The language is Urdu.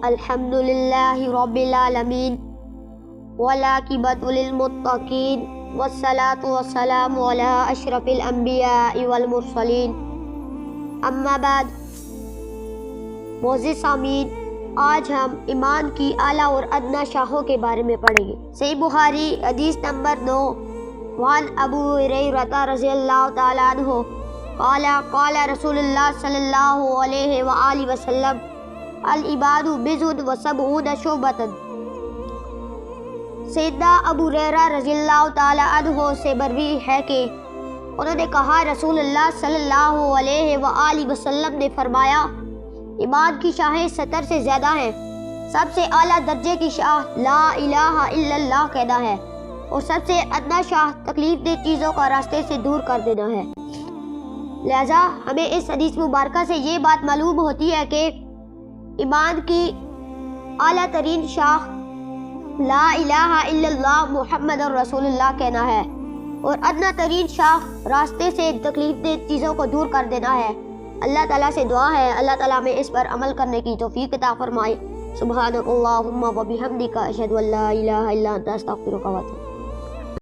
الحمد للہ رب العالمین والعاقبۃ للمتقین والصلاۃ والسلام علی اشرف الانبیاء والمرسلین، اما بعد۔ معزز سامعین، آج ہم ایمان کی اعلیٰ اور ادنیٰ شاخوں کے بارے میں پڑھیں گے۔ صحیح بخاری حدیث نمبر 9، وعن ابو ہریرہ رضی اللہ تعالی عنہ قال قال رسول اللہ صلی اللہ علیہ وآلہ وسلم العباد بضع وسبعون شعبۃ۔ سیدنا ابو ہریرہ رضی اللہ تعالی عنہ سے مروی ہے کہ انہوں نے کہا، رسول اللہ صلی اللہ علیہ وآلہ وسلم نے فرمایا، ایمان کی شاخیں 70 سے زیادہ ہیں۔ سب سے اعلیٰ درجے کی شاخ لا الہ الا اللہ کہنا ہے، اور سب سے ادنیٰ شاخ تکلیف دہ چیزوں کا راستے سے دور کر دینا ہے۔ لہذا ہمیں اس حدیث مبارکہ سے یہ بات معلوم ہوتی ہے کہ ایمان کی اعلیٰ ترین شاخ لا الہ الا اللہ محمد رسول اللہ کہنا ہے، اور ادنیٰ ترین شاخ راستے سے تکلیف دہ چیزوں کو دور کر دینا ہے۔ اللہ تعالیٰ سے دعا ہے اللہ تعالیٰ میں اس پر عمل کرنے کی توفیق عطا فرمائے۔ سبحانک اللہم و بحمدک، اشہد ان لا الہ الا انت، استغفرک و اتوب۔